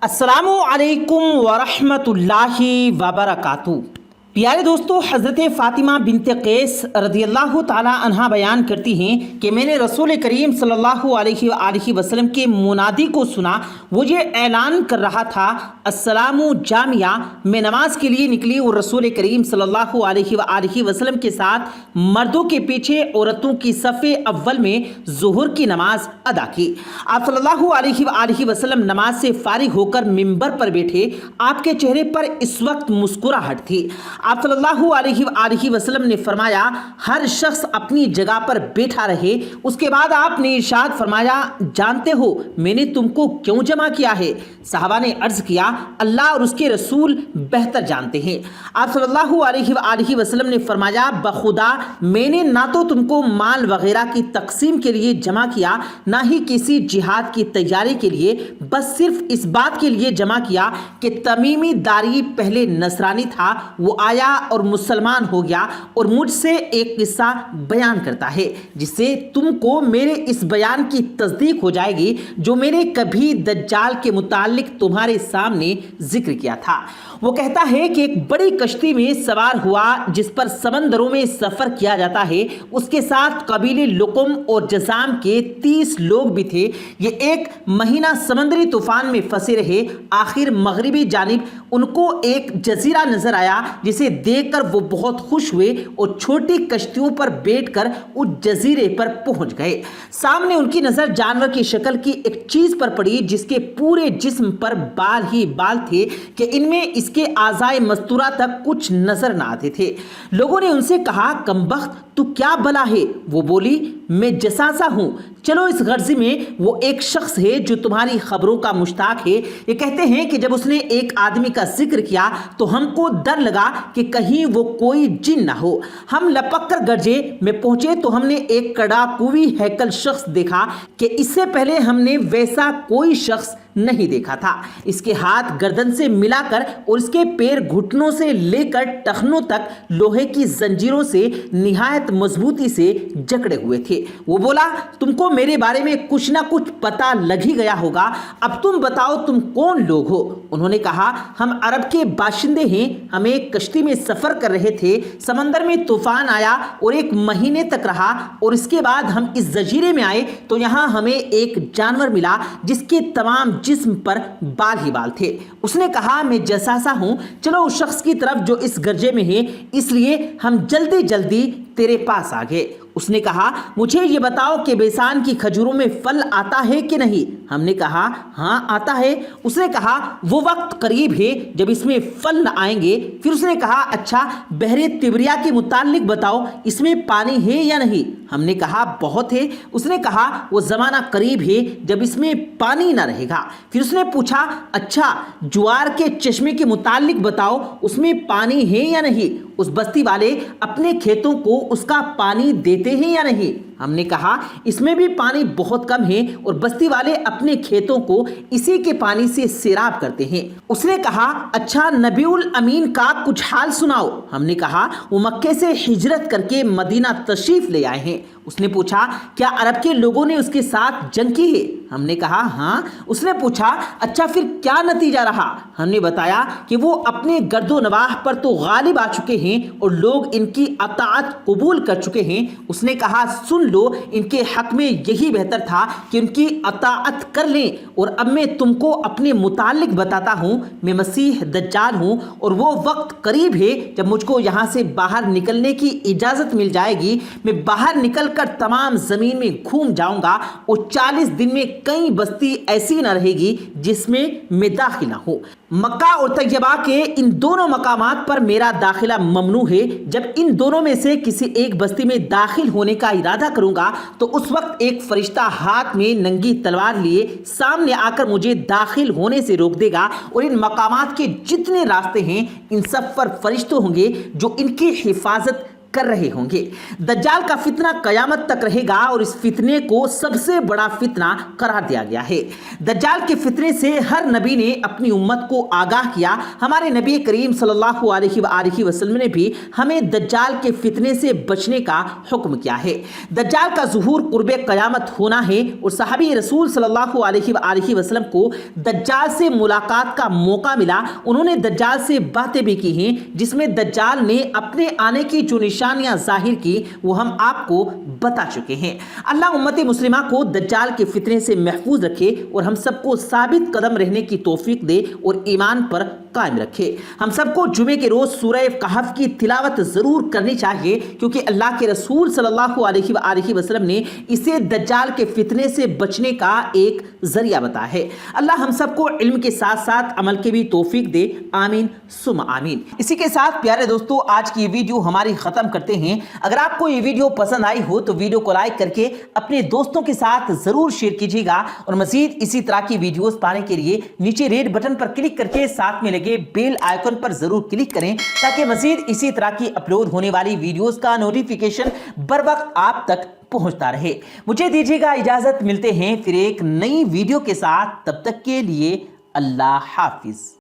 अस्सलामु अलैकुम वरहमत ल्लाहि वबरकातुहू। प्यारे दोस्तों, हज़रत फ़ातिमा बिनते क़ैस रज़ियल्लाहु ताला अन्हा बयान करती हैं कि मैंने रसूल करीम सल्लल्लाहु अलैहि वसल्लम के मुनादी को सुना। वो ये ऐलान कर रहा था, अस्सलामु जामिया। मैं नमाज के लिए निकली और रसूल करीम सल्लल्लाहु अलैहि वसल्लम के साथ मर्दों के पीछे औरतों की सफ़े अव्वल में ज़ुहर की नमाज अदा की। आप सल्लल्लाहु अलैहि वसल्लम नमाज से फारिग होकर मिंबर पर बैठे। आपके चेहरे पर इस वक्त मुस्कुराहट थी। आप सल्लल्लाहु अलैहि वसल्लम ने फरमाया, हर शख्स अपनी जगह पर बैठा रहे। उसके बाद आपने इरशाद फरमाया, जानते हो मैंने तुमको क्यों जमा किया है? सहाबा ने अर्ज किया, अल्लाह और उसके रसूल बेहतर जानते हैं। आप सल्लल्लाहु अलैहि वसल्लम ने फरमाया, बखुदा मैंने ना तो तुमको माल वगैरह की तकसीम के लिए जमा किया, ना ही किसी जिहाद की तैयारी के लिए, बस सिर्फ इस बात के लिए जमा किया कि तमीमी दारी पहले नसरानी था, वो आया और मुसलमान हो गया और मुझसे एक किस्सा बयान करता है जिससे तुमको मेरे इस बयान की तस्दीक हो जाएगी जो मैंने कभी दज्जाल के मुतालिक तुम्हारे सामने जिक्र किया था। वो कहता है कि एक बड़ी कश्ती में सवार हुआ जिस पर समंदरों में सफ़र किया जाता है। उसके साथ कबीले लुकुम और जसाम के 30 लोग भी थे। ये एक महीना समंदरी तूफान में फंसे रहे। आखिर मगरिबी जानिब उनको एक जजीरा नजर आया जिसे देखकर वो बहुत खुश हुए और छोटी कश्तियों पर बैठकर उस जजीरे पर पहुंच गए। सामने उनकी नजर जानवर की शक्ल की एक चीज पर पड़ी जिसके पूरे जिस्म पर बाल ही बाल थे कि इनमें इसके आज़ाए मस्तूरा तक कुछ नजर ना आते थे। लोगों ने उनसे कहा, कमबख्त तू क्या बला है? वो बोली, मैं जसासा हूं। चलो इस गर्जी में वो एक शख्स है जो तुम्हारी खबरों का मुश्ताक है। ये कहते हैं कि जब उसने एक आदमी का जिक्र किया तो हमको डर लगा कि कहीं वो कोई जिन ना हो। हम लपक कर गर्जे में पहुंचे तो हमने एक कड़ाकूवी हैकल शख्स देखा कि इससे पहले हमने वैसा कोई शख्स नहीं देखा था। इसके हाथ गर्दन से मिलाकर और इसके पैर घुटनों से लेकर टखनों तक लोहे की जंजीरों से निहायत मजबूती से जकड़े हुए थे। वो बोला, तुमको मेरे बारे में कुछ ना कुछ पता लग ही गया होगा। अब तुम बताओ तुम कौन लोग हो? उन्होंने कहा, हम अरब के बाशिंदे हैं। हम एक कश्ती में सफर कर रहे थे। समंदर में तूफान आया और एक महीने तक रहा और इसके बाद हम इस जजीरे में आए तो यहाँ हमें एक जानवर मिला जिसके तमाम जिस्म पर बाल ही बाल थे। उसने कहा, मैं जसासा हूं। चलो उस शख्स की तरफ जो इस गर्जे में है, इसलिए हम जल्दी जल्दी तेरे पास आ गए। उसने कहा, मुझे ये बताओ कि बेसान की खजूरों में फल आता है कि नहीं? हमने कहा, हाँ आता है। उसने कहा, वो वक्त करीब है जब इसमें फल न आएंगे। फिर उसने कहा, अच्छा बहरे तिबरिया के मुतालिक बताओ, इसमें पानी है या नहीं? हमने कहा, बहुत है। उसने कहा, वो ज़माना करीब है जब इसमें पानी ना रहेगा। फिर उसने पूछा, अच्छा जुआर के चश्मे के मुतालिक बताओ, उसमें पानी है या नहीं? उस बस्ती वाले अपने खेतों को उसका पानी देते हैं या नहीं? हमने कहा, इसमें भी पानी बहुत कम है और बस्ती वाले अपने खेतों को इसी के पानी से सैराब करते हैं। उसने कहा, अच्छा नबीउल अमीन का कुछ हाल सुनाओ। हमने कहा, वो मक्के से हिजरत करके मदीना तशरीफ ले आए हैं। उसने पूछा, क्या अरब के लोगों ने उसके साथ जंग की है? हमने कहा, हाँ। उसने पूछा, अच्छा फिर क्या नतीजा रहा? हमने बताया कि वो अपने गर्दो नवाह पर तो गालिब आ चुके हैं और लोग इनकी अताअत कबूल कर चुके हैं। उसने कहा, सुन लो, इनके हक में यही बेहतर था कि उनकी अताअत कर लें। और अब मैं तुमको अपने मुतालिक बताता हूँ। मैं मसीह दज्जाल हूँ और वो वक्त करीब है जब मुझको यहाँ से बाहर निकलने की इजाज़त मिल जाएगी। मैं बाहर निकल कर तमाम ज़मीन में घूम जाऊँगा और 40 दिन में कई बस्ती ऐसी न रहेगी जिसमें मैं दाखिल ना हो। मक्का और तैयबा के इन दोनों मकामात पर मेरा दाखिला ममनू है। जब इन दोनों में से किसी एक बस्ती में दाखिल होने का इरादा करूंगा तो उस वक्त एक फरिश्ता हाथ में नंगी तलवार लिए सामने आकर मुझे दाखिल होने से रोक देगा और इन मकामात के जितने रास्ते हैं इन सब पर फरिश्ते होंगे जो इनकी हिफाजत کر رہے ہوں گے۔ دجال کا فتنہ قیامت تک رہے گا اور اس فتنے کو سب سے بڑا فتنہ قرار دیا گیا ہے۔ دجال کے فتنے سے ہر نبی نے اپنی امت کو آگاہ کیا۔ ہمارے نبی کریم صلی اللہ علیہ وآلہ وسلم نے بھی ہمیں دجال کے فتنے سے بچنے کا حکم کیا ہے۔ دجال کا ظہور قرب قیامت ہونا ہے اور صحابی رسول صلی اللہ علیہ وآلہ وسلم کو دجال سے ملاقات کا موقع ملا۔ انہوں نے دجال سے باتیں بھی کی ہیں جس میں دجال نے اپنے آنے کی جو نشانیاں ظاہر کی وہ ہم آپ کو بتا چکے ہیں۔ اللہ امت مسلمہ کو دجال کے فتنے سے محفوظ رکھے اور ہم سب کو ثابت قدم رہنے کی توفیق دے اور ایمان پر قائم رکھے۔ ہم سب کو جمعے کے روز سورہ کہف کی تلاوت ضرور کرنی چاہیے کیونکہ اللہ کے رسول صلی اللہ علیہ وآلہ وسلم نے اسے دجال کے فتنے سے بچنے کا ایک ذریعہ بتایا ہے۔ اللہ ہم سب کو علم کے ساتھ ساتھ عمل کی بھی توفیق دے، آمین ثم آمین۔ اسی کے ساتھ پیارے دوستو آج کی یہ ویڈیو ہماری ختم کرتے ہیں۔ اگر آپ کو یہ ویڈیو پسند آئی ہو تو ویڈیو کو لائک کر کے اپنے دوستوں کے ساتھ ضرور شیئر کیجیے گا اور مزید اسی طرح کی ویڈیوز پانے کے لیے نیچے ریڈ بٹن پر کلک کر کے ساتھ میں لگے بیل آئیکن پر ضرور کلک کریں تاکہ مزید اسی طرح کی اپلوڈ ہونے والی ویڈیوز کا نوٹیفیکیشن بر وقت آپ تک پہنچتا رہے۔ مجھے دیجیے گا اجازت، ملتے ہیں پھر ایک نئی ویڈیو کے ساتھ، تب تک کے لیے اللہ حافظ۔